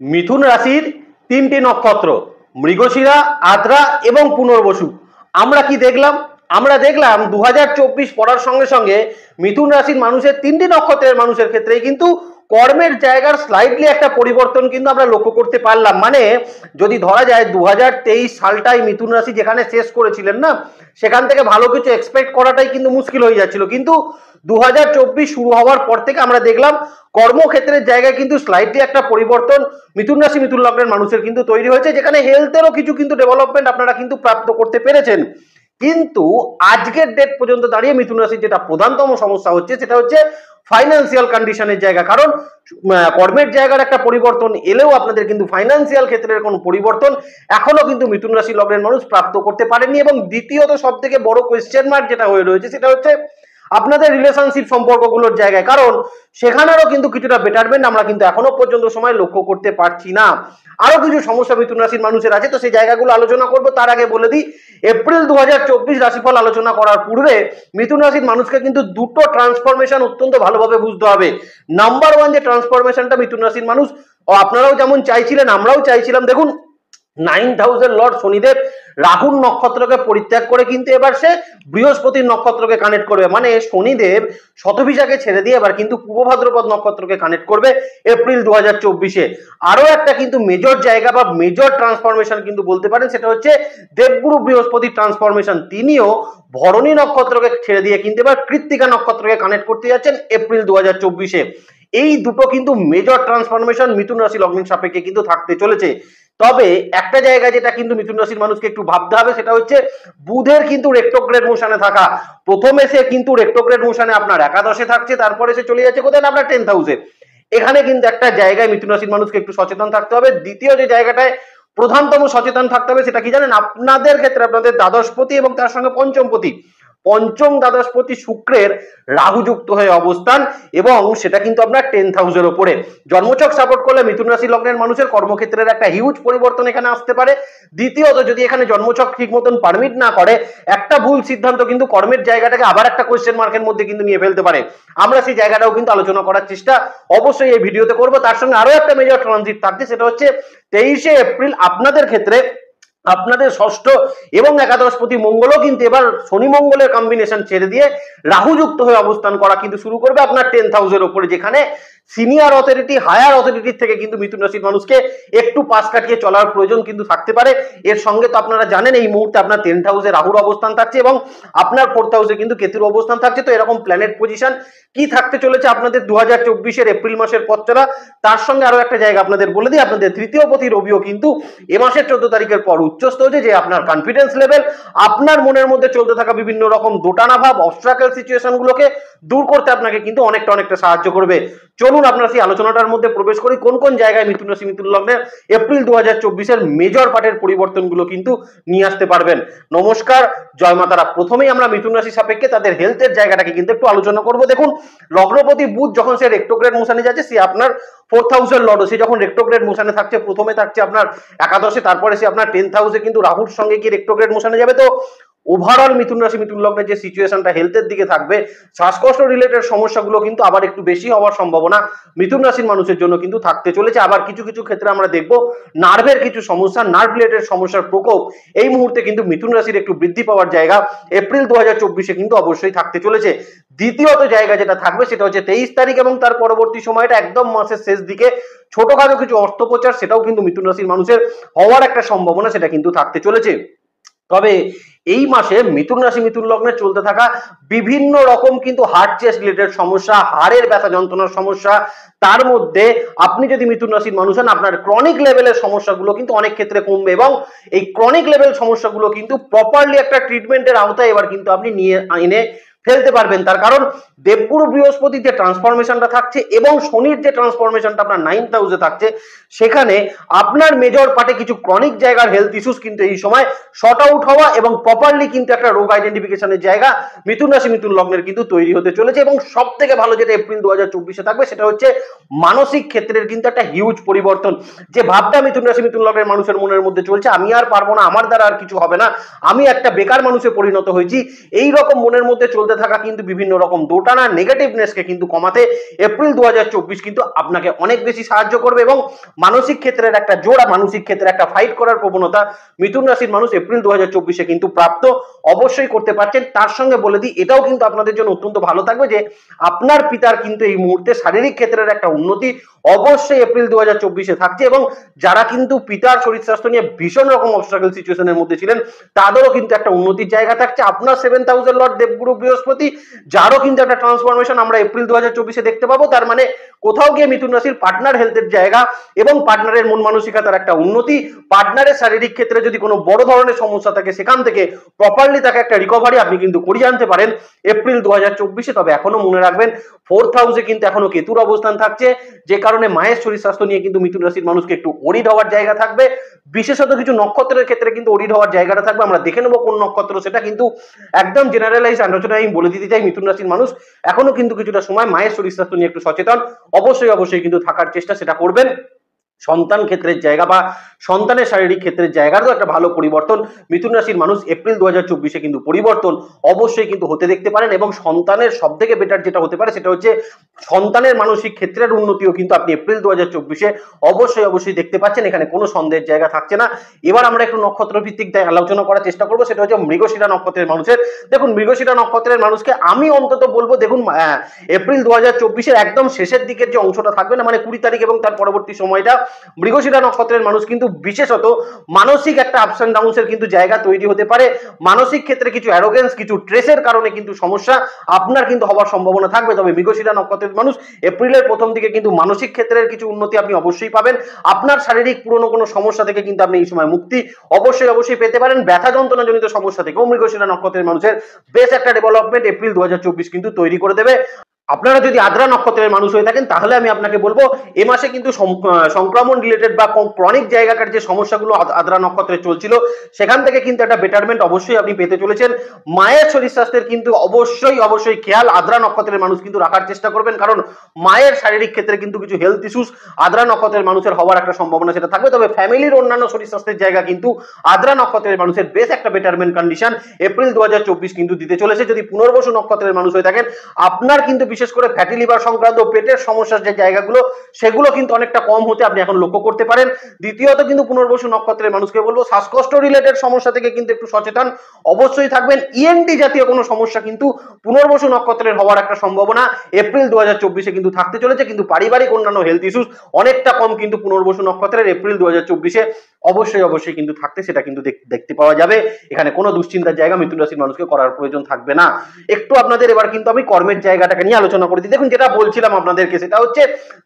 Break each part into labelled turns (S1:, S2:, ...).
S1: মিথুন রাশির তিনটি নক্ষত্র মৃগশিরা, আদ্রা এবং পুনর্বসু। আমরা কি দেখলাম? আমরা দেখলাম 2024 পড়ার সঙ্গে সঙ্গে মিথুন রাশির মানুষের তিনটি নক্ষত্রের মানুষের ক্ষেত্রেই কিন্তু কর্মের জায়গার স্লাইডলি একটা পরিবর্তন কিন্তু আমরা লক্ষ্য করতে পারলাম। মানে যদি ধরা যায় 2023 সালটাই মিথুন রাশি যেখানে শেষ করেছিলেন না, সেখান থেকে ভালো কিছু এক্সপেক্ট করাটাই কিন্তু মুশকিল হয়ে যাচ্ছিল, কিন্তু 2024 শুরু হওয়ার পর থেকে আমরা দেখলাম কর্মক্ষেত্রের জায়গায় কিন্তু স্লাইডলি একটা পরিবর্তন মিথুন রাশি মিথুন লগ্নের মানুষের কিন্তু তৈরি হয়েছে, যেখানে হেলথেরও কিছু কিন্তু ডেভেলপমেন্ট আপনারা কিন্তু প্রাপ্ত করতে পেরেছেন। কিন্তু আজকের ডেট পর্যন্ত দাঁড়িয়ে মিথুন রাশির যেটা প্রধানতম সমস্যা হচ্ছে সেটা হচ্ছে ফাইন্যান্সিয়াল কন্ডিশনের জায়গা। কারণ কর্মের জায়গার একটা পরিবর্তন এলেও আপনাদের কিন্তু ফাইন্যান্সিয়াল ক্ষেত্রের কোনো পরিবর্তন এখনো কিন্তু মিথুন রাশি লগ্নের মানুষ প্রাপ্ত করতে পারেননি। এবং দ্বিতীয়ত সব থেকে বড় কোয়েশ্চেন মার্ক যেটা হয়ে রয়েছে সেটা হচ্ছে আপনাদের রিলেশনশিপ সম্পর্কগুলোর জায়গায়, কারণ সেখানেরও কিন্তু কিছুটা বেটারমেন্ট আমরা কিন্তু এখনো পর্যন্ত সময় লক্ষ্য করতে পারছি না। আরো কিছু সমস্যা মিথুন রাশির মানুষের আছে, তো সেই জায়গাগুলো আলোচনা করব। তার আগে বলে দিই, এপ্রিল 2024 রাশিফল আলোচনা করার পূর্বে মিথুন রাশির মানুষকে কিন্তু দুটো ট্রান্সফরমেশন অত্যন্ত ভালোভাবে বুঝতে হবে। নাম্বার ওয়ান যে ট্রান্সফরমেশনটা মিথুন রাশির মানুষ ও আপনারাও যেমন চাইছিলেন আমরাও চাইছিলাম, দেখুন 9th হাউসের লর্ড শনিদেব রাহুর নক্ষত্রকে পরিত্যাগ করে কিন্তু এবার সে বৃহস্পতির নক্ষত্রকে কানেক্ট করবে। মানে শনিদেব শতভিষাকে ছেড়ে দিয়ে এবার কিন্তু পূর্ব ভাদ্রপদ নক্ষত্রকে কানেক্ট করবে এপ্রিল 2024-এ। আরো একটা কিন্তু মেজর জায়গা বা মেজর ট্রান্সফরমেশন কিন্তু বলতে পারেন, সেটা হচ্ছে দেবগুরু বৃহস্পতির ট্রান্সফরমেশন। তিনিও ভরণী নক্ষত্রকে ছেড়ে দিয়ে কিন্তু এবার কৃত্তিকা নক্ষত্রকে কানেক্ট করতে যাচ্ছেন এপ্রিল 2024-এ। এই দুটো কিন্তু মেজর ট্রান্সফরমেশন মিথুন রাশি লগ্নের সাপেক্ষে কিন্তু থাকতে চলেছে। তবে একটা জায়গা যেটা কিন্তু মিথুন রাশির মানুষকে একটু ভাবতে হবে, সেটা হচ্ছে বুধের কিন্তু রেট্রোগ্রেড মোশনে থাকা। প্রথমে সে কিন্তু রেট্রোগ্রেড মোশনে আপনার একাদশে থাকছে, তারপরে সে চলে যাচ্ছে কোথায় না আপনার 10th হাউসে। এখানে কিন্তু একটা জায়গায় মিথুন রাশির মানুষকে একটু সচেতন থাকতে হবে। দ্বিতীয় যে জায়গাটায় প্রধানতম সচেতন থাকতে হবে সেটা কি জানেন? আপনাদের ক্ষেত্রে আপনাদের দ্বাদশপতি এবং তার সঙ্গে পঞ্চমপতি, পঞ্চম দ্বাদশপতি শুক্রের রাহু যুক্ত হয়ে অবস্থান, এবং সেটা কিন্তু আপনার 10th হাউসের উপরে। জন্মছক সাপোর্ট করলে মিথুন রাশি লগ্নের মানুষের কর্মক্ষেত্রের একটা হিউজ পরিবর্তন এখানে আসতে পারে। দ্বিতীয়ত যদি এখানে জন্মছক ঠিক মতন পারমিট না করে, একটা ভুল সিদ্ধান্ত কিন্তু কর্মের জায়গাটাকে আবার একটা কোয়েশ্চেন মার্কের মধ্যে কিন্তু নিয়ে ফেলতে পারে। আমরা সেই জায়গাটাও কিন্তু আলোচনা করার চেষ্টা অবশ্যই এই ভিডিওতে করব। তার সঙ্গে আরো একটা মেজর ট্রানজিট থাকছে, সেটা হচ্ছে 23শে এপ্রিল আপনাদের ক্ষেত্রে আপনাদের ষষ্ঠ এবং একাদশপতি মঙ্গলও কিন্তু এবার শনি মঙ্গলের কম্বিনেশন ছেড়ে দিয়ে রাহু যুক্ত হয়ে অবস্থান করা কিন্তু শুরু করবে আপনার 10th হাউসের উপরে, যেখানে সিনিয়র অথরিটি হায়ার অথরিটির থেকে কিন্তু মিথুন রাশির মানুষকে একটু পাশ কাটিয়ে চলার প্রয়োজন কিন্তু থাকতে পারে। এর সঙ্গে তো আপনারা জানেন এই মুহূর্তে আপনার 10th হাউসে রাহুর অবস্থান থাকছে এবং আপনার 4th হাউসে কিন্তু কেতুর অবস্থান থাকছে। তো এরকম প্ল্যানেট পজিশন কি থাকতে চলেছে আপনাদের 2024-এর এপ্রিল মাসের পর চলা। তার সঙ্গে আরো একটা জায়গা আপনাদের বলে দিই, আপনাদের তৃতীয় পতি রবিও কিন্তু এ মাসের 14 তারিখের পর উচ্চস্থ হচ্ছে, যে আপনার কনফিডেন্স লেভেল, আপনার মনের মধ্যে চলতে থাকা বিভিন্ন রকম দোটানা ভাব, অবস্ট্রাকল সিচুয়েশন গুলোকে দূর করতে আপনাকে কিন্তু অনেকটা সাহায্য করবে। চলুন আপনারা সেই আলোচনাটার মধ্যে প্রবেশ করি, কোন কোন জায়গায় মিথুন রাশি মিথুন লগ্নের এপ্রিল 2024-এর মেজর পার্টের পরিবর্তনগুলো কিন্তু নিয়ে আসতে পারবেন। নমস্কার, জয় মাতারা। প্রথমেই আমরা মিথুন রাশি সাপেক্ষে তাদের হেলথের জায়গাটাকে কিন্তু একটু আলোচনা করব। দেখুন লগ্নপতি বুধ যখন সে রেট্রোগ্রেড মোশনে যাচ্ছে, সে আপনার 4th হাউসের লর্ড, সে যখন রেট্রোগ্রেড মোশনে থাকছে, প্রথমে থাকছে আপনার একাদশে, তারপরে সে আপনার 10th হাউসে কিন্তু রাহুর সঙ্গে গিয়ে রেট্রোগ্রেড মোশনে যাবে। তো ওভারঅল মিথুন রাশি মিথুন লগ্নের যে সিচুয়েশনটা হেলথের দিকে থাকবে, শ্বাসকষ্ট রিলেটেড সমস্যাগুলো কিন্তু আবার একটু বেশি হওয়ার সম্ভাবনা মিথুন রাশির মানুষের জন্য কিন্তু থাকতে চলেছে। আবার কিছু কিছু ক্ষেত্রে আমরা দেখব নার্ভের কিছু সমস্যা, নার্ভ রিলেটেড সমস্যার প্রকোপ এই মুহূর্তে কিন্তু মিথুন রাশির একটু বৃদ্ধি পাওয়ার জায়গা এপ্রিল 2024-এ কিন্তু অবশ্যই থাকতে চলেছে। দ্বিতীয়ত জায়গা যেটা থাকবে সেটা হচ্ছে 23 তারিখ এবং তার পরবর্তী সময়টা একদম মাসের শেষ দিকে ছোটখাটো কিছু অস্ত্রোপচার, সেটাও কিন্তু মিথুন রাশির মানুষের হওয়ার একটা সম্ভাবনা সেটা কিন্তু থাকতে চলেছে। তবে এই মাসে মিথুন রাশি মিথুন লগ্নে চলতে থাকা বিভিন্ন রকম কিন্তু হার্ট চেস্ট রিলেটেড সমস্যা, হাড়ের ব্যথা যন্ত্রণার সমস্যা, তার মধ্যে আপনি যদি মিথুন রাশির মানুষ হন, আপনার ক্রনিক লেভেলের সমস্যাগুলো কিন্তু অনেক ক্ষেত্রে কমবে এবং এই ক্রনিক লেভেল সমস্যাগুলো কিন্তু প্রপারলি একটা ট্রিটমেন্টের আওতায় এবার কিন্তু আপনি নিয়ে এনে ফেলতে পারবেন। তার কারণ দেবগুরু বৃহস্পতির যে ট্রান্সফরমেশনটা থাকছে এবং শনির যে ট্রান্সফরমেশনটা আপনার 9th হাউসে থাকছে, সেখানে আপনার মেজর পার্টে কিছু ক্রনিক জায়গার হেলথ ইস্যুস কিন্তু এই সময় শর্ট আউট হওয়া এবং প্রপারলি কিন্তু একটা রোগ আইডেন্টিফিকেশনের জায়গা মিথুন রাশি মিথুন লগ্নের কিন্তু তৈরি হতে চলেছে। এবং সব থেকে ভালো যেটা এপ্রিল 2024-এ থাকবে সেটা হচ্ছে মানসিক ক্ষেত্রের কিন্তু একটা হিউজ পরিবর্তন। যে ভাবটা মিথুন রাশি মিথুন লগ্নের মানুষের মনের মধ্যে চলছে, আমি আর পারবো না, আমার দ্বারা আর কিছু হবে না, আমি একটা বেকার মানুষে পরিণত হয়েছি, এই রকম মনের মধ্যে চলতে মধ্যে থাকা কিন্তু বিভিন্ন রকম দোটানা নেগেটিভনেসকে কিন্তু কমাতে এপ্রিল 2024 কিন্তু আপনাকে অনেক বেশি সাহায্য করবে এবং মানসিক ক্ষেত্রের একটা জোড়া, মানসিক ক্ষেত্রে একটা ফাইট করার প্রবণতা মিথুন রাশির মানুষ এপ্রিল 2024-এ কিন্তু প্রাপ্ত অবশ্যই করতে পারছেন। তার সঙ্গে বলে দিই, এটাও কিন্তু আপনাদের জন্য অত্যন্ত ভালো থাকবে যে আপনার পিতার কিন্তু এই মুহূর্তে শারীরিক ক্ষেত্রের একটা উন্নতি অবশ্যই এপ্রিল 2024-এ থাকছে এবং যারা কিন্তু পিতার শরীর স্বাস্থ্য নিয়ে ভীষণ রকম অবস্ট্রাগল সিচুয়েশনের মধ্যে ছিলেন তাদেরও কিন্তু একটা উন্নতির জায়গা থাকছে। আপনার 7th হাউসের লর্ড দেবগুরু বৃহস্পতি, যারও কিন্তু একটা ট্রান্সফরমেশন আমরা এপ্রিল 2024-এ দেখতে পাবো। তার মানে কোথাও গিয়ে মিথুন রাশির পার্টনার হেলথের জায়গা এবং পার্টনারের মন মানসিকতার একটা উন্নতি, পার্টনারের শারীরিক ক্ষেত্রে যদি কোনো বড় ধরনের সমস্যা থাকে সেখান থেকে প্রপারলি তাকে একটা রিকভারি আপনি কিন্তু করিয়ে আনতে পারেন এপ্রিল 2024-এ। তবে এখনো মনে রাখবেন 4th হাউসে কিন্তু এখনো কেতুর অবস্থান থাকছে, যে কারণে মায়ের শরীর স্বাস্থ্য নিয়ে কিন্তু মিথুন রাশির মানুষকে একটু ওরিড হওয়ার জায়গা থাকবে। বিশেষত কিছু নক্ষত্রের ক্ষেত্রে কিন্তু ওরিড হওয়ার জায়গাটা থাকবে, আমরা দেখে নেবো কোন নক্ষত্র সেটা, কিন্তু একদম জেনারেলাইজ আলোচনায় আমি বলে দিতে চাই মিথুন রাশির মানুষ এখনো কিন্তু কিছুটা সময় মায়ের শরীর স্বাস্থ্য নিয়ে একটু সচেতন অবশ্যই কিন্তু থাকার চেষ্টা সেটা করবেন। সন্তান ক্ষেত্রের জায়গা বা সন্তানের শারীরিক ক্ষেত্রের জায়গারও একটা ভালো পরিবর্তন মিথুন রাশির মানুষ এপ্রিল 2024-এ কিন্তু পরিবর্তন অবশ্যই কিন্তু হতে দেখতে পারেন এবং সন্তানের সব থেকে বেটার যেটা হতে পারে সেটা হচ্ছে সন্তানের মানসিক ক্ষেত্রের উন্নতিও কিন্তু আপনি এপ্রিল 2024-এ অবশ্যই দেখতে পাচ্ছেন, এখানে কোনো সন্দেহের জায়গা থাকছে না। এবার আমরা একটু নক্ষত্র ভিত্তিক আলোচনা করার চেষ্টা করবো, সেটা হচ্ছে মৃগশিরা নক্ষত্রের মানুষের। দেখুন, মৃগশিরা নক্ষত্রের মানুষকে আমি অন্তত বলবো, দেখুন এপ্রিল 2024-এর একদম শেষের দিকের যে অংশটা থাকবে না, মানে 20 তারিখ এবং তার পরবর্তী সময়টা মৃগশিরা নক্ষত্রের মানুষ কিন্তু বিশেষত মানসিক একটা আপস এন্ড ডাউনসের কিন্তু জায়গা তৈরি হতে পারে। মানসিক ক্ষেত্রে কিছু অ্যারোগেন্স, কিছু ট্রেসের কারণে কিন্তু সমস্যা আপনার কিন্তু হওয়ার সম্ভাবনা থাকবে। তবে মৃগশিরা নক্ষত্রের মানুষ এপ্রিলের প্রথম দিকে কিন্তু মানসিক ক্ষেত্রের কিছু উন্নতি আপনি অবশ্যই পাবেন। আপনার শারীরিক পুরনো কোনো সমস্যা থেকে কিন্তু আপনি এই সময় মুক্তি অবশ্যই পেতে পারেন। ব্যথা যন্ত্রণা জনিত সমস্যা থেকেও মৃগশিরা নক্ষত্রের মানুষের বেশ একটা ডেভেলপমেন্ট এপ্রিল 2024 কিন্তু তৈরি করে দেবে। আপনারা যদি আদ্রা নক্ষত্রের মানুষ হয়ে থাকেন তাহলে আমি আপনাকে বলবো এ মাসে কিন্তু সংক্রমণ রিলেটেড বা ক্রনিক জায়গাকার যে সমস্যাগুলো আদ্রা নক্ষত্রে চলছিল সেখান থেকে কিন্তু একটা বেটারমেন্ট অবশ্যই আপনি পেতে চলেছেন। মায়ের শরীর স্বাস্থ্যের কিন্তু অবশ্যই খেয়াল আদ্রা নক্ষত্রের মানুষ কিন্তু রাখার চেষ্টা করবেন, কারণ মায়ের শারীরিক ক্ষেত্রে কিন্তু কিছু হেলথ ইস্যুস আদ্রা নক্ষত্রের মানুষের হওয়ার একটা সম্ভাবনা সেটা থাকবে। তবে ফ্যামিলির অন্যান্য শরীর স্বাস্থ্যের জায়গা কিন্তু আদ্রা নক্ষত্রের মানুষের বেশ একটা বেটারমেন্ট কন্ডিশন এপ্রিল 2024 কিন্তু দিতে চলেছে। যদি পুনর্বসু নক্ষত্রের মানুষ হয়ে থাকেন আপনার কিন্তু বিশেষ করে ফ্যাটি লিভার সংক্রান্ত পেটের সমস্যার যে জায়গাগুলো সেগুলো কিন্তু অনেকটা কম হতে আপনি এখন লক্ষ্য করতে পারেন। দ্বিতীয়ত কিন্তু পুনর্বসু নক্ষত্রের মানুষকে বলবো শ্বাসকষ্ট রিলেটেড সমস্যা থেকে কিন্তু একটু সচেতন অবশ্যই থাকবেন। ইএনটি জাতীয় কোনো সমস্যা কিন্তু পুনর্বসু নক্ষত্রের হওয়ার একটা সম্ভাবনা এপ্রিল 2024-এ কিন্তু থাকতে চলেছে, কিন্তু পারিবারিক অন্যান্য হেলথ ইস্যুস অনেকটা কম কিন্তু পুনর্বসু নক্ষত্রের এপ্রিল 2024-এ অবশ্যই কিন্তু থাকতে সেটা কিন্তু দেখতে পাওয়া যাবে। এখানে কোনো দুশ্চিন্তার জায়গা মিথুন রাশির মানুষকে করার প্রয়োজন থাকবে না। একটু আপনাদের এবার কিন্তু আমি কর্মের জায়গাটাকে নিয়ে আলোচনা করে দিই। দেখুন, যেটা বলছিলাম আপনাদেরকে সেটা হচ্ছে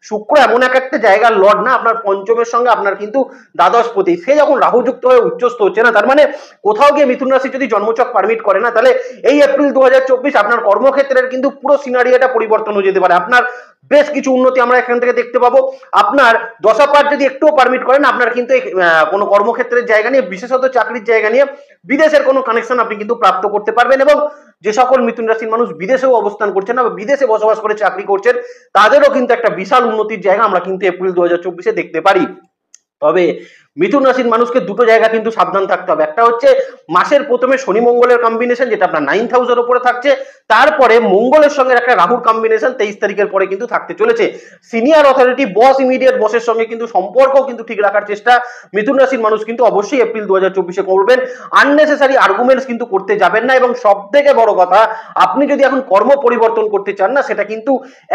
S1: শুক্র এমন একটা জায়গার লর্ড না, আপনার পঞ্চমের সঙ্গে আপনার কিন্তু দ্বাদশপতি, সে যখন রাহুযুক্ত হয়ে উচ্চস্থ হচ্ছে না, তার মানে কোথাও গিয়ে মিথুন রাশি যদি জন্মচক পারমিট করে না তাহলে এই এপ্রিল 2024 আপনার কর্মক্ষেত্রের কিন্তু পুরো সিনারিওটা পরিবর্তন হয়ে যেতে পারে। আপনার বেশ কিছু উন্নতি আমরা এখান থেকে দেখতে পাবো। আপনার দশাপাত যদি একটুও পারমিট করেন আপনার কিন্তু কোনো কর্মক্ষেত্রের জায়গা নিয়ে, বিশেষত চাকরির জায়গা নিয়ে বিদেশের কোনো কানেকশন আপনি কিন্তু প্রাপ্ত করতে পারবেন এবং যে সকল মিথুন রাশির মানুষ বিদেশেও অবস্থান করছেন না বা বিদেশে বসবাস করে চাকরি করছেন তাদেরও কিন্তু একটা বিশাল উন্নতির জায়গা আমরা কিন্তু এপ্রিল 2024-এ দেখতে পারি। তবে মিথুন রাশির মানুষকে দুটো জায়গা কিন্তু সাবধান থাকতে হবে। একটা হচ্ছে মাসের প্রথমে শনি মঙ্গলের কম্বিনেশন, যেটা আপনার 9th হাউসের উপরে থাকছে, তারপরে মঙ্গলের সঙ্গে একটা রাহুর কম্বিনেশন 23 তারিখের পরে কিন্তু থাকতে চলেছে। সিনিয়র অথরিটি বস, ইমিডিয়েট বসের সঙ্গে কিন্তু সম্পর্ক কিন্তু ঠিক রাখার চেষ্টা মিথুন রাশির মানুষ কিন্তু অবশ্যই এপ্রিল 2024-এ করবেন। আননেসেসারি আর্গুমেন্টস কিন্তু করতে যাবেন না এবং সব থেকে বড় কথা, আপনি যদি এখন কর্ম পরিবর্তন করতে চান না সেটা কিন্তু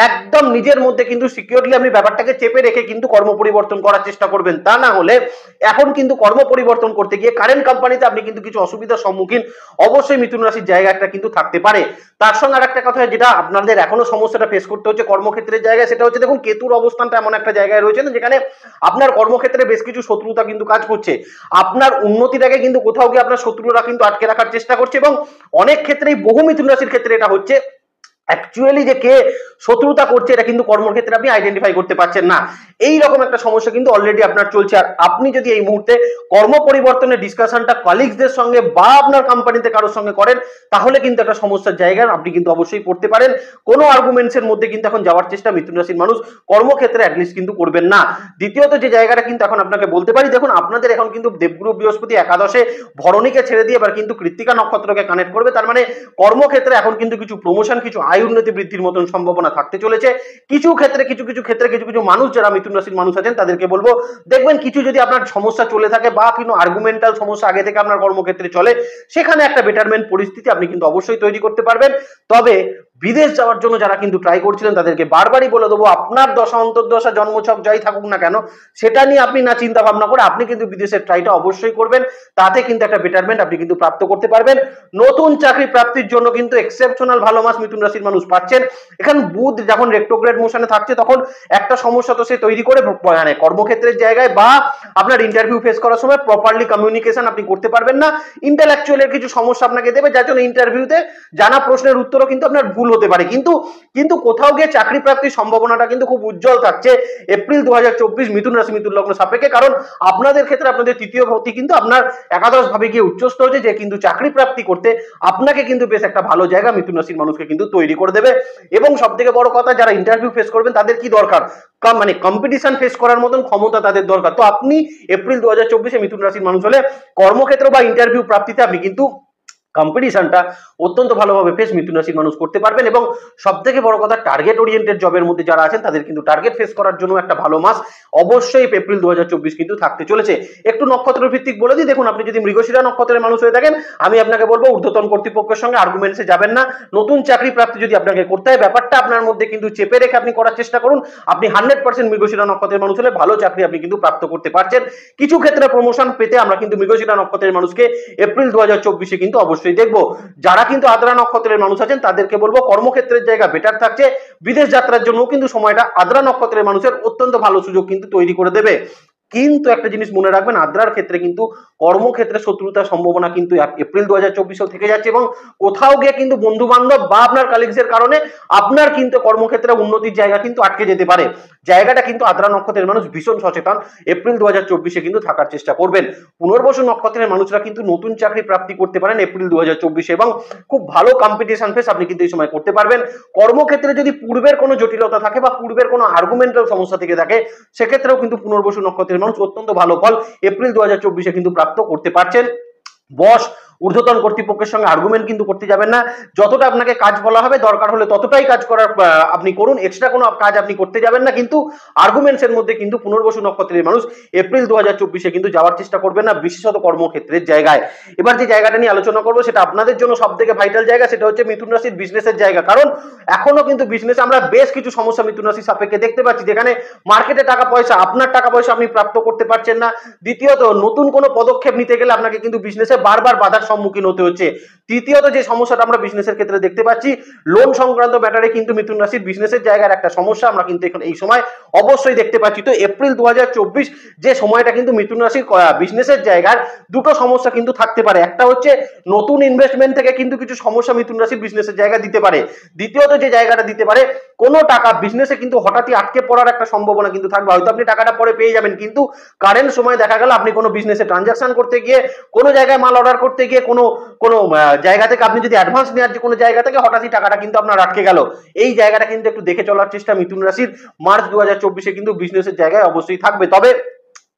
S1: একদম নিজের মধ্যে কিন্তু সিকিউরলি আপনি ব্যাপারটাকে চেপে রেখে কিন্তু কর্ম পরিবর্তন করার চেষ্টা করবেন। তা না হলে এখন কিন্তু কর্ম পরিবর্তন করতে গিয়ে কারেন্ট কোম্পানিতে আপনি কিন্তু কিছু অসুবিধার সম্মুখীন অবশ্যই মিথুন রাশির জায়গা একটা কিন্তু থাকতে পারে। তার সঙ্গে আরেকটা কথা যেটা আপনাদের এখনো সমস্যাটা ফেস করতে হচ্ছে কর্মক্ষেত্রের জায়গায়, সেটা হচ্ছে দেখুন কেতুর অবস্থানটা এমন একটা জায়গায় রয়েছে না যেখানে আপনার কর্মক্ষেত্রে বেশ কিছু শত্রুতা কিন্তু কাজ করছে। আপনার উন্নতিটাকে কিন্তু কোথাও গিয়ে আপনার শত্রুরা কিন্তু আটকে রাখার চেষ্টা করছে এবং অনেক ক্ষেত্রেই বহু মিথুন রাশির ক্ষেত্রে এটা হচ্ছে অ্যাকচুয়ালি যে কে শত্রুতা করছে এটা কিন্তু কর্মক্ষেত্রে আপনি আইডেন্টিফাই করতে পারছেন না। এই রকম একটা সমস্যা কিন্তু অলরেডি আপনার চলছে। আর আপনি যদি এই মুহূর্তে কর্ম পরিবর্তনের ডিসকাশনটা কলিগসদের সঙ্গে বা আপনার কোম্পানিতে কারোর সঙ্গে করেন, তাহলে কিন্তু একটা সমস্যার জায়গায় আপনি কিন্তু অবশ্যই পড়তে পারেন। কোনো আর্গুমেন্টস এর মধ্যে কিন্তু এখন যাওয়ার চেষ্টা মিথুন রাশির মানুষ কর্মক্ষেত্রে অ্যাটলিস্ট কিন্তু করবেন না। দ্বিতীয়ত যে জায়গাটা কিন্তু এখন আপনাকে বলতে পারি, দেখুন আপনাদের এখন কিন্তু দেবগুরু বৃহস্পতি একাদশে ভরণীকে ছেড়ে দিয়ে এবার কিন্তু কৃত্তিকা নক্ষত্রকে কানেক্ট করবে। তার মানে কর্মক্ষেত্রে এখন কিন্তু কিছু প্রমোশন, কিছু আয় উন্নতি বৃদ্ধির মতন সম্ভাবনা থাকতে চলেছে। কিছু ক্ষেত্রে মানুষ যারা মিথুন রাশির মানুষ আছেন তাদেরকে বলবো, দেখবেন কিছু যদি আপনার সমস্যা চলে থাকে বা কোনো আর্গুমেন্টাল সমস্যা আগে থেকে আপনার কর্মক্ষেত্রে চলে, সেখানে একটা বেটারমেন্ট পরিস্থিতি আপনি কিন্তু অবশ্যই তৈরি করতে পারবেন। তবে বিদেশ যাওয়ার জন্য যারা কিন্তু ট্রাই করছিলেন তাদেরকে বারবারই বলে দেবো, আপনার দশা অন্তর্দশা জন্মছক যাই থাকুক না কেন, সেটা নিয়ে আপনি না চিন্তা ভাবনা করে আপনি কিন্তু বিদেশের ট্রাইটা অবশ্যই করবেন। তাতে কিন্তু একটা বেটারমেন্ট আপনি কিন্তু প্রাপ্ত করতে পারবেন। নতুন চাকরি প্রাপ্তির জন্য কিন্তু এক্সেপশনাল ভালো মাস মিথুন রাশির মানুষ পাচ্ছেন। এখানে বুধ যখন রেট্রোগ্রেড মোশনে থাকছে তখন একটা সমস্যা তো সে তৈরি করে মানে কর্মক্ষেত্রের জায়গায় বা আপনার ইন্টারভিউ ফেস করার সময় প্রপারলি কমিউনিকেশন আপনি করতে পারবেন না। ইন্টেলেকচুয়ালের কিছু সমস্যা আপনাকে দেবে, যার জন্য ইন্টারভিউতে জানা প্রশ্নের উত্তরও কিন্তু আপনার ভুল হতে পারে। কিন্তু কোথাও গিয়ে চাকরি প্রাপ্তির সম্ভাবনাটা কিন্তু খুব উজ্জ্বল থাকছে এপ্রিল 2024 মিথুন রাশি মিথুন লগ্ন সাপেক্ষে। কারণ আপনাদের ক্ষেত্রে আপনাদের তৃতীয় ভাবটি কিন্তু আপনার একাদশ ভাবে গিয়ে উচ্চস্থ হচ্ছে, যে কিন্তু চাকরি প্রাপ্তি করতে আপনাকে কিন্তু বেশ একটা ভালো জায়গা মিথুন রাশির মানুষকে কিন্তু তৈরি করে দেবে। এবং সব থেকে বড় কথা, যারা ইন্টারভিউ ফেস করবেন তাদের কি দরকার, মানে কম্পিটিশন ফেস করার মতন ক্ষমতা তাদের দরকার। তো আপনি এপ্রিল 2024 মিথুন রাশির মানুষ হলে কর্মক্ষেত্র বা ইন্টারভিউ প্রাপ্তিতে আপনি কিন্তু কম্পিটিশনটা অত্যন্ত ভালোভাবে ফেস মিথুন রাশির মানুষ করতে পারবেন। এবং সব থেকে বড় কথা, টার্গেট ওরিয়েন্টেড জবের মধ্যে যারা আছেন তাদের কিন্তু টার্গেট ফেস করার জন্য একটা ভালো মাস অবশ্যই এপ্রিল 2024 কিন্তু থাকতে চলেছে। একটু নক্ষত্র ভিত্তিক বলে দিই, দেখুন আপনি যদি মৃগশিরা নক্ষত্রের মানুষ হয়ে থাকেন, আমি আপনাকে বলবো ঊর্ধ্বতন কর্তৃপক্ষের সঙ্গে আর্গুমেন্টসে যাবেন না। নতুন চাকরি প্রাপ্তি যদি আপনাকে করতে হয়, ব্যাপারটা আপনার মধ্যে কিন্তু চেপে রেখে আপনি করার চেষ্টা করুন। আপনি 100% মৃগশিরা নক্ষত্রের মানুষ হলে ভালো চাকরি আপনি কিন্তু প্রাপ্ত করতে পারছেন। কিছু ক্ষেত্রে প্রমোশন পেতে আমরা কিন্তু মৃগশিরা নক্ষত্রের মানুষকে এপ্রিল 2024 কিন্তু অবশ্যই দেখবো। যারা কিন্তু আদ্রা নক্ষত্রের মানুষ আছেন তাদেরকে বলবো, কর্মক্ষেত্রের জায়গা বেটার থাকছে। বিদেশ যাত্রার জন্য কিন্তু সময়টা আদ্রা নক্ষত্রের মানুষের অত্যন্ত ভালো সুযোগ কিন্তু তৈরি করে দেবে। কিন্তু একটা জিনিস মনে রাখবেন, আদ্রার ক্ষেত্রে কিন্তু কর্মক্ষেত্রে শত্রুতার সম্ভাবনা কিন্তু এপ্রিল 2024 থেকে যাচ্ছে। এবং কোথাও গিয়ে কিন্তু বন্ধু বান্ধব বা আপনার কালিগসের কারণে আপনার কিন্তু কর্মক্ষেত্রে উন্নতির জায়গা কিন্তু আটকে যেতে পারে। জায়গাটা কিন্তু আদ্রা নক্ষত্রের মানুষ ভীষণ সচেতন, এপ্রিল 2024 কিন্তু থাকার চেষ্টা করবেন। পুনর্বসু নক্ষত্রের মানুষরা কিন্তু নতুন চাকরি প্রাপ্তি করতে পারেন এপ্রিল 2024 এবং খুব ভালো কম্পিটিশন ফেস আপনি কিন্তু এই সময় করতে পারবেন। কর্মক্ষেত্রে যদি পূর্বের কোনো জটিলতা থাকে বা পূর্বের কোনো আর্গুমেন্টাল সমস্যা থেকে থাকে, সেক্ষেত্রেও কিন্তু পুনর্বসু নক্ষত্রের মানুষ অত্যন্ত ভালো ফল এপ্রিল 2024 কিন্তু প্রাপ্ত করতে পারছেন। বস ঊর্ধ্বতন কর্তৃপক্ষের সঙ্গে আর্গুমেন্ট কিন্তু করতে যাবেন না। যতটা আপনাকে কাজ বলা হবে দরকার হলে ততটাই কাজ করার আপনি করুন, এক্সট্রা কোনো কাজ আপনি করতে যাবেন না। কিন্তু আর্গুমেন্টস এর মধ্যে কিন্তু পুনর্বসু নক্ষত্রের মানুষ এপ্রিল 2024 কিন্তু যাওয়ার চেষ্টা করবেন না, বিশেষত কর্মক্ষেত্রের জায়গায়। এবার যে জায়গাটা নিয়ে আলোচনা করবো সেটা আপনাদের জন্য সব থেকে ভাইটাল জায়গা, সেটা হচ্ছে মিথুন রাশির বিজনেসের জায়গা। কারণ এখনো কিন্তু বিজনেস আমরা বেশ কিছু সমস্যা মিথুন রাশির সাপেক্ষে দেখতে পাচ্ছি, যেখানে মার্কেটে টাকা পয়সা, আপনার টাকা পয়সা আপনি প্রাপ্ত করতে পারছেন না। দ্বিতীয়ত, নতুন কোনো পদক্ষেপ নিতে গেলে আপনাকে কিন্তু বিজনেসে বারবার বাধার সম্মুখীন হতে হচ্ছে। তৃতীয়ত, যে সমস্যাটা আমরা বিজনেসের ক্ষেত্রে দেখতে পাচ্ছি, লোন সংক্রান্ত ব্যাপারে কিন্তু মিথুন রাশির বিজনেসের জায়গার একটা সমস্যা আমরা কিন্তু এখন এই সময় অবশ্যই দেখতে পাচ্ছি। তো এপ্রিল 2024 যে সময়টা কিন্তু মিথুন রাশির বিজনেসের জায়গার দুটো সমস্যা কিন্তু থাকতে পারে। একটা হচ্ছে নতুন ইনভেস্টমেন্ট থেকে কিন্তু কিছু সমস্যা মিথুন রাশির বিজনেসের জায়গা দিতে পারে। দ্বিতীয়ত, যে জায়গাটা দিতে পারে, কোনো টাকা বিজনেসে কিন্তু হঠাৎই আটকে পড়ার একটা সম্ভাবনা কিন্তু থাকবে। হয়তো আপনি টাকাটা পরে পেয়ে যাবেন, কিন্তু কারেন্ট সময় দেখা গেল আপনি কোনো বিজনেসে ট্রানজাকশন করতে গিয়ে, কোনো জায়গায় মাল অর্ডার করতে গিয়ে, কোনো জায়গা থেকে আপনি যদি অ্যাডভান্স নেওয়ার যে কোনো জায়গা থেকে হঠাৎই টাকাটা কিন্তু আপনার আটকে গেল। এই জায়গাটা কিন্তু একটু দেখে চলার চেষ্টা মিথুন রাশির মার্চ 2024 কিন্তু বিজনেসের জায়গায় অবশ্যই থাকবে। তবে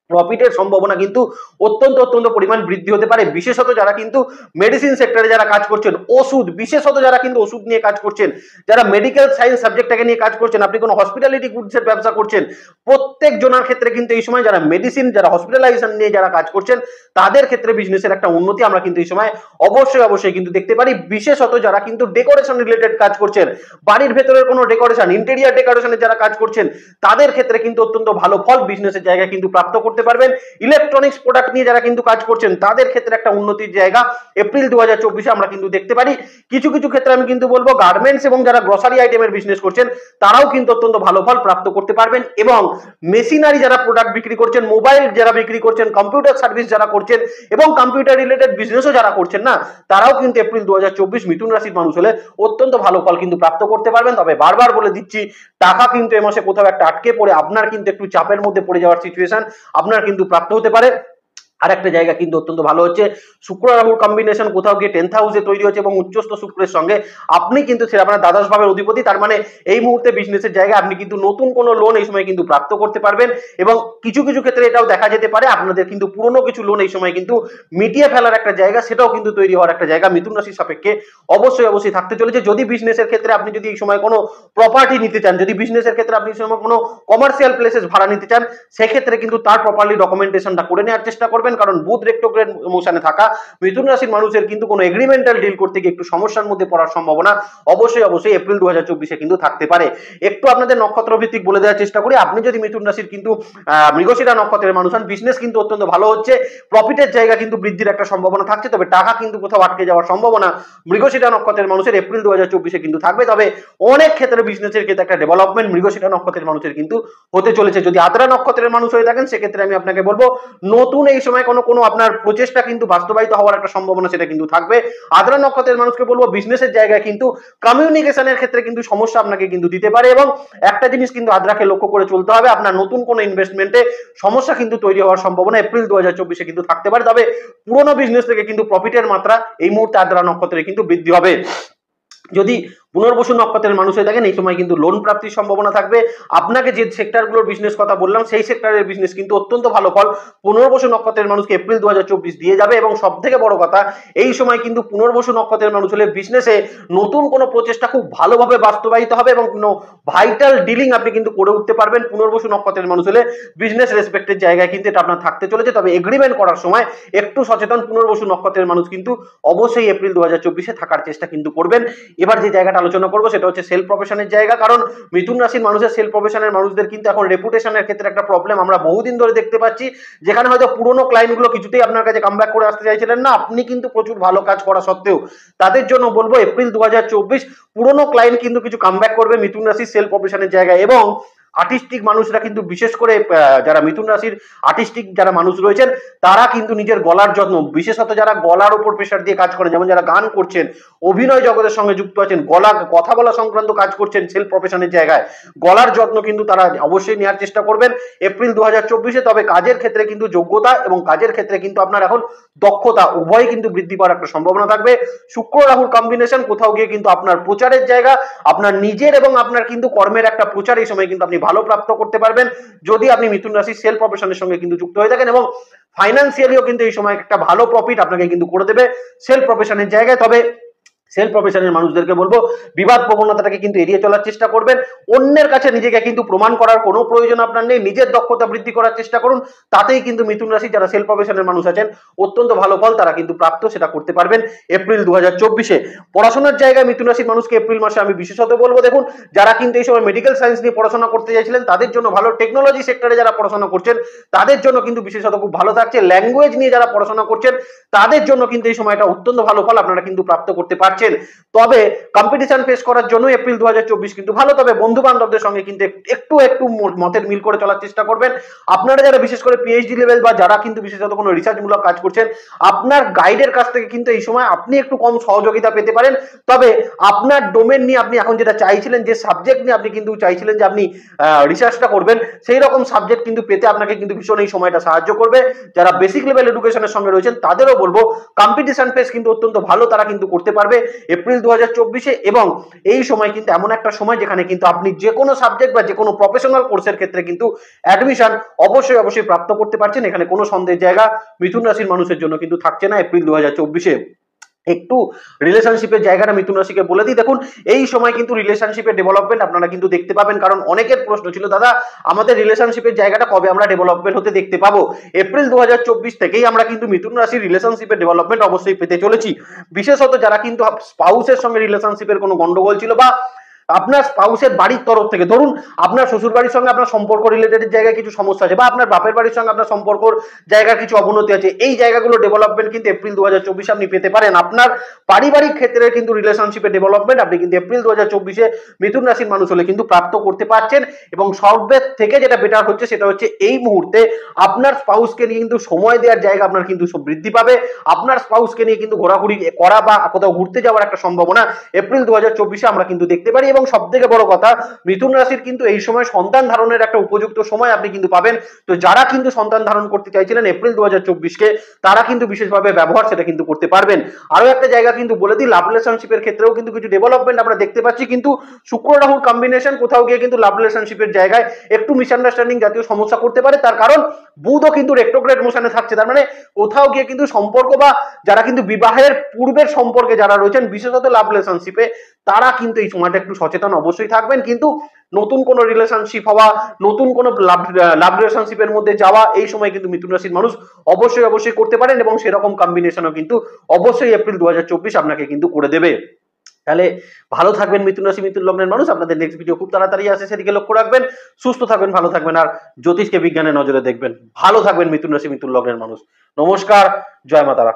S1: প্রফিটের সম্ভাবনা কিন্তু অত্যন্ত পরিমাণ বৃদ্ধি হতে পারে, বিশেষত যারা কিন্তু মেডিসিন সেক্টরে যারা কাজ করছেন, ওষুধ, বিশেষত যারা কিন্তু ওষুধ নিয়ে কাজ করছেন, যারা মেডিকেল সায়েন্স সাবজেক্টটাকে নিয়ে কাজ করছেন, আপনি কোনো হসপিটালিটি গুডসের ব্যবসা করছেন, প্রত্যেক জনের ক্ষেত্রে কিন্তু এই সময় যারা মেডিসিন, যারা হসপিটালাইজেশন নিয়ে যারা কাজ করছেন, তাদের ক্ষেত্রে বিজনেসের একটা উন্নতি আমরা কিন্তু এই সময় অবশ্যই কিন্তু দেখতে পারি। বিশেষত যারা কিন্তু ডেকোরেশন রিলেটেড কাজ করছেন, বাড়ির ভেতরের কোনো ডেকোরেশন, ইন্টেরিয়ার ডেকোরেশনের যারা কাজ করছেন, তাদের ক্ষেত্রে কিন্তু অত্যন্ত ভালো ফল বিজনেসের জায়গায় কিন্তু প্রাপ্ত করতে করতে পারবেন। ইলেকট্রনিক্স প্রোডাক্ট নিয়ে যারা কিন্তু কাজ করছেন তাদের ক্ষেত্রে একটা উন্নতির জায়গা এপ্রিল 2024-এ আমরা কিন্তু দেখতে পারি। কিছু কিছু ক্ষেত্রে আমি কিন্তু বলবো গার্মেন্টস এবং যারা গ্রসারি আইটেমের বিজনেস করছেন তারাও কিন্তু অত্যন্ত ভালো ফল প্রাপ্ত করতে পারবেন। এবং মেশিনারি যারা প্রোডাক্ট বিক্রি করছেন, মোবাইল যারা বিক্রি করছেন, কম্পিউটার সার্ভিস যারা করছেন এবং কম্পিউটার রিলেটেড বিজনেসও যারা করছেন না, তারাও কিন্তু এপ্রিল 2024 মিথুন রাশির মানুষ হলে অত্যন্ত ভালো ফল কিন্তু প্রাপ্ত করতে পারবেন। তবে বারবার বলে দিচ্ছি, টাকা কিন্তু এই মাসে কোথাও একটা আটকে পড়ে আপনার কিন্তু একটু চাপের মধ্যে পড়ে যাওয়ার সিচুয়েশন আপনার কিন্তু প্রাপ্ত হতে পারে। আর একটা জায়গা কিন্তু অত্যন্ত ভালো হচ্ছে, শুক্র রাহুর কম্বিনেশন কোথাও গিয়ে 10th হাউসে তৈরি হচ্ছে এবং উচ্চস্থ শুক্রের সঙ্গে আপনি কিন্তু সেটা আপনার দ্বাদশ ভাবের অধিপতি, তার মানে এই মুহূর্তে বিজনেসের জায়গায় আপনি কিন্তু নতুন কোনো লোন এই সময় কিন্তু প্রাপ্ত করতে পারবেন। এবং কিছু কিছু ক্ষেত্রে এটাও দেখা যেতে পারে আপনাদের কিন্তু পুরনো কিছু লোন এই সময় কিন্তু মিটিয়ে ফেলার একটা জায়গা, সেটাও কিন্তু তৈরি হওয়ার একটা জায়গা মিথুন রাশির সাপেক্ষে অবশ্যই থাকতে চলেছে। যদি বিজনেসের ক্ষেত্রে আপনি যদি এই সময় কোনো প্রপার্টি নিতে চান, যদি বিজনেসের ক্ষেত্রে আপনি এই সময় কোনো কমার্শিয়াল প্লেসেস ভাড়া নিতে চান, সেক্ষেত্রে কিন্তু তার প্রপারলি ডকুমেন্টেশনটা করে নেওয়ার চেষ্টা করবেন। কারণ বুধ রেট্রোগ্রেড মোশনে থাকা মিথুন রাশির মানুষের কিন্তু কোনো এগ্রিমেন্টাল ডিল করতে গিয়ে একটু সমস্যার মধ্যে পড়ার সম্ভাবনা অবশ্যই এপ্রিল 2024-এ কিন্তু থাকতে পারে। একটু আপনাদের নক্ষত্র ভিত্তিক বলে দেওয়ার চেষ্টা করি। আপনি যদি মিথুন রাশির কিন্তু মৃগশিরা নক্ষত্রের মানুষ হন, বিজনেস কিন্তু অত্যন্ত ভালো হচ্ছে, প্রফিটের জায়গা কিন্তু বৃদ্ধির একটা সম্ভাবনা থাকছে। তবে টাকা কিন্তু কোথাও আটকে যাওয়ার সম্ভাবনা মৃগশিরা নক্ষত্রের মানুষের এপ্রিল 2024-এ কিন্তু থাকবে। তবে অনেক ক্ষেত্রে বিজনেসের ক্ষেত্রে একটা ডেভেলপমেন্ট মৃগশিরা নক্ষত্রের মানুষের কিন্তু হতে চলেছে। যদি আদ্রা নক্ষত্রের মানুষ হয়ে থাকেন, সেক্ষেত্রে আমি আপনাকে বলবো নতুন এই সময় কোনো আপনার প্রচেষ্টা কিন্তু বাস্তবায়িত হওয়ার একটা সম্ভাবনা সেটা কিন্তু থাকবে। আদ্রা নক্ষত্রের মানুষকে বলবো বিজনেসের জায়গায় কিন্তু কমিউনিকেশনের ক্ষেত্রে কিন্তু সমস্যা আপনাকে কিন্তু দিতে পারে। এবং একটা জিনিস কিন্তু আদ্রাকে লক্ষ্য করে চলতে হবে, আপনার নতুন কোনো ইনভেস্টমেন্টে সমস্যা কিন্তু তৈরি হওয়ার সম্ভাবনা এপ্রিল 2024-এ কিন্তু থাকতে পারে। তবে পুরোনো বিজনেস থেকে কিন্তু প্রফিটের মাত্রা এই মুহূর্তে আদ্রা নক্ষত্রে কিন্তু বৃদ্ধি হবে। যদি পুনর্বসু নক্ষত্রের মানুষ হয়ে থাকেন, এই সময় কিন্তু লোন প্রাপ্তির সম্ভাবনা থাকবে। আপনাকে যে সেক্টরগুলোর বিজনেস কথা বললাম, সেই সেক্টরের বিজনেস কিন্তু অত্যন্ত ভালো ফল পুনর্বসু নক্ষত্রের মানুষকে এপ্রিল 2024 দিয়ে যাবে। এবং সব থেকে বড় কথা, এই সময় কিন্তু পুনর্বসু নক্ষত্রের মানুষ হলে বিজনেসে নতুন কোনো প্রচেষ্টা খুব ভালোভাবে বাস্তবায়িত হবে এবং কোনো ভাইটাল ডিলিং আপনি কিন্তু করে উঠতে পারবেন। পুনর্বসু নক্ষত্রের মানুষ হলে বিজনেস রেসপেক্টের জায়গায় কিন্তু এটা আপনার থাকতে চলেছে। তবে এগ্রিমেন্ট করার সময় একটু সচেতন পুনর্বসু নক্ষত্রের মানুষ কিন্তু অবশ্যই এপ্রিল 2024-এ থাকার চেষ্টা কিন্তু করবেন। এবার যে জায়গাটা আলোচনা করবো সেটা হচ্ছে সেলফ প্রফেশনের জায়গা। কারণ মিথুন রাশির মানুষের সেলফ প্রফেশনের মানুষদের কিন্তু এখন রেপুটেশনের ক্ষেত্রে একটা প্রবলেম আমরা বহুদিন ধরে দেখতে পাচ্ছি, যেখানে হয়তো পুরোনো ক্লায়েন্টগুলো কিছুতেই আপনার কাছে কামব্যাক করে আসতে চাইছিলেন না, আপনি কিন্তু প্রচুর ভালো কাজ করা সত্ত্বেও। তাদের জন্য বলবো এপ্রিল 2024 পুরোনো ক্লায়েন্ট কিন্তু কিছু কামব্যাক করবে মিথুন রাশির সেলফ প্রফেশনের জায়গায়। এবং আর্টিস্টিক মানুষরা কিন্তু বিশেষ করে যারা মিথুন রাশির আর্টিস্টিক যারা মানুষ রয়েছেন, তারা কিন্তু নিজের গলার যত্ন, বিশেষত যারা গলার উপর প্রেশার দিয়ে কাজ করেন, যেমন যারা গান করছেন, অভিনয় জগতের সঙ্গে যুক্ত আছেন, কথা বলা সংক্রান্ত কাজ করছেন সেলফ প্রফেশনের জায়গায়, গলার যত্ন কিন্তু তারা অবশ্যই নেওয়ার চেষ্টা করবেন এপ্রিল 2024-এ। তবে কাজের ক্ষেত্রে কিন্তু যোগ্যতা এবং কাজের ক্ষেত্রে কিন্তু আপনার এখন দক্ষতা উভয় কিন্তু বৃদ্ধি পাওয়ার একটা সম্ভাবনা থাকবে। শুক্র রাহুর কম্বিনেশন কোথাও গিয়ে কিন্তু আপনার প্রচারের জায়গা, আপনার নিজের এবং আপনার কিন্তু কর্মের একটা প্রচার এই সময় কিন্তু আপনি ভালো প্রাপ্ত করতে পারবেন যদি আপনি মিথুন রাশি সেলফ প্রফেশনের সঙ্গে কিন্তু যুক্ত হয়ে থাকেন। এবং ফাইন্যান্সিয়ালিও কিন্তু এই সময় একটা ভালো প্রফিট আপনাকে কিন্তু করে দেবে সেলফ প্রফেশনের জায়গায়। তবে সেলফ প্রফেশনের মানুষদেরকে বলবো বিবাদ প্রবণতাটাকে কিন্তু এড়িয়ে চলার চেষ্টা করবেন। অন্যের কাছে নিজেকে কিন্তু প্রমাণ করার কোনো প্রয়োজন আপনার নেই, নিজের দক্ষতা বৃদ্ধি করার চেষ্টা করুন। তাতেই কিন্তু মিথুন রাশি যারা সেলফ প্রফেশনের মানুষ আছেন অত্যন্ত ভালো ফল তারা কিন্তু প্রাপ্ত সেটা করতে পারবেন এপ্রিল 2024-এ। পড়াশোনার জায়গায় মিথুন রাশির মানুষকে এপ্রিল মাসে আমি বিশেষত বলবো, দেখুন যারা কিন্তু এই সময় মেডিকেল সায়েন্স নিয়ে পড়াশোনা করতে চাইছিলেন তাদের জন্য ভালো, টেকনোলজি সেক্টরে যারা পড়াশোনা করছেন তাদের জন্য কিন্তু বিশেষত খুব ভালো থাকছে, ল্যাঙ্গুয়েজ নিয়ে যারা পড়াশোনা করছেন তাদের জন্য কিন্তু এই সময়টা অত্যন্ত ভালো ফল আপনারা কিন্তু প্রাপ্ত করতে পারছেন। তবে কম্পিটিশন ফেস করার জন্য এপ্রিল 2024 কিন্তু ভালো। তবে বন্ধু বান্ধবদের সঙ্গে কিন্তু একটু মতের মিল করে চলার চেষ্টা করবেন। আপনারা যারা বিশেষ করে পিএইচডি লেভেল বা যারা কিন্তু বিশেষত কোনো রিসার্চমূলক কাজ করছেন, আপনার গাইডের কাছ থেকে কিন্তু এই সময় আপনি একটু কম সহযোগিতা পেতে পারেন। তবে আপনার ডোমেন নিয়ে আপনি এখন যেটা চাইছিলেন, যে সাবজেক্ট নিয়ে আপনি কিন্তু চাইছিলেন যে আপনি রিসার্চটা করবেন, সেই রকম সাবজেক্ট কিন্তু পেতে আপনাকে কিন্তু ভীষণ এই সময়টা সাহায্য করবে। যারা বেসিক লেভেল এডুকেশনের সঙ্গে রয়েছেন তাদেরও বলবো কম্পিটিশন ফেস কিন্তু অত্যন্ত ভালো তারা কিন্তু করতে পারবে এপ্রিল 2024-এ। এবং এই সময় কিন্তু এমন একটা সময় যেখানে কিন্তু আপনি যে কোনো সাবজেক্ট বা যে কোনো প্রফেশনাল কোর্সের ক্ষেত্রে কিন্তু অ্যাডমিশন অবশ্যই প্রাপ্ত করতে পারছেন। এখানে কোনো সন্দেহের জায়গা মিথুন রাশির মানুষের জন্য কিন্তু থাকছে না এপ্রিল 2024-এ। একটু রিলেশনশিপের জায়গাটা মিথুন রাশিকে বলে দিই, দেখুন এই সময় কিন্তু রিলেশনশিপের ডেভেলপমেন্ট আপনারা কিন্তু দেখতে পাবেন। কারণ অনেকের প্রশ্ন ছিল, দাদা আমাদের রিলেশনশিপের জায়গাটা কবে আমরা ডেভেলপমেন্ট হতে দেখতে পাবো? এপ্রিল 2024 থেকেই আমরা কিন্তু মিথুন রাশির রিলেশনশিপের ডেভেলপমেন্ট অবশ্যই পেতে চলেছি। বিশেষত যারা কিন্তু স্পাউসের সঙ্গে রিলেশনশিপের কোনো গন্ডগোল ছিল বা আপনার স্পাউসের বাড়ির তরফ থেকে, ধরুন আপনার শ্বশুর বাড়ির সঙ্গে আপনার সম্পর্ক রিলেটেড জায়গায় কিছু সমস্যা আছে, বা আপনার বাপের বাড়ির সঙ্গে আপনার সম্পর্কর জায়গায় কিছু অবনতি আছে, এই জায়গাগুলো ডেভেলপমেন্ট কিন্তু এপ্রিল 2024 আপনি পেতে পারেন। আপনার পারিবারিক ক্ষেত্রে কিন্তু রিলেশনশিপের ডেভেলপমেন্ট আপনি কিন্তু এপ্রিল 2024 মিথুন রাশির মানুষ হলে কিন্তু প্রাপ্ত করতে পারছেন। এবং সবের থেকে যেটা বেটার হচ্ছে সেটা হচ্ছে এই মুহূর্তে আপনার স্পাউসকে নিয়ে কিন্তু সময় দেওয়ার জায়গা আপনার কিন্তু সব বৃদ্ধি পাবে। আপনার স্পাউসকে নিয়ে কিন্তু ঘোরাঘুরি করা বা কোথাও ঘুরতে যাওয়ার একটা সম্ভাবনা এপ্রিল 2024 আমরা কিন্তু দেখতে পারি। এবং সব থেকে বড় কথা, মিথুন রাশির কিন্তু এই সময় সন্তান ধারণের একটা উপযুক্ত সময় আপনি কিন্তু পাবেন। তো যারা কিন্তু সন্তান ধারণ করতে চাইছিলেন এপ্রিল 2024-কে, তারা কিন্তু বিশেষভাবে ব্যবহার সেটা কিন্তু করতে পারবেন। আরো একটা জায়গা কিন্তু বলে দিই, লাভ রিলেশনশিপের ক্ষেত্রেও কিন্তু কিছু ডেভেলপমেন্ট আমরা দেখতে পাচ্ছি, কিন্তু শুক্র রাহুর কম্বিনেশন কোথাও গিয়ে কিন্তু লাভ রিলেশনশিপের জায়গায় একটু মিসআন্ডারস্ট্যান্ডিং জাতীয় সমস্যা করতে পারে। তার কারণ বুধও কিন্তু রেট্রোগ্রেড মোশনে থাকছে, তার মানে কোথাও গিয়ে কিন্তু সম্পর্ক বা যারা কিন্তু বিবাহের পূর্বের সম্পর্কে যারা রয়েছেন, বিশেষত লাভ রিলেশনশিপে, তারা কিন্তু এই সময়টা একটু সচেতন অবশ্যই থাকবেন। কিন্তু নতুন কোন রিলেশনশিপ হওয়া, নতুন কোন লাভ রিলেশনশিপের মধ্যে যাওয়া, এই সময় কিন্তু মিথুন রাশির মানুষ অবশ্যই করতে পারেন, এবং সেরকম কম্বিনেশনও কিন্তু অবশ্যই এপ্রিল 2024 আপনাকে কিন্তু করে দেবে। তাহলে ভালো থাকবেন মিথুন রাশি মিথুন লগ্নের মানুষ। আপনাদের নেক্সট ভিডিও খুব তাড়াতাড়ি আসে, সেদিকে লক্ষ্য রাখবেন। সুস্থ থাকবেন, ভালো থাকবেন, আর জ্যোতিষকে বিজ্ঞানের নজরে দেখবেন। ভালো থাকবেন মিথুন রাশি মিথুন লগ্নের মানুষ। নমস্কার, জয় মা তারা।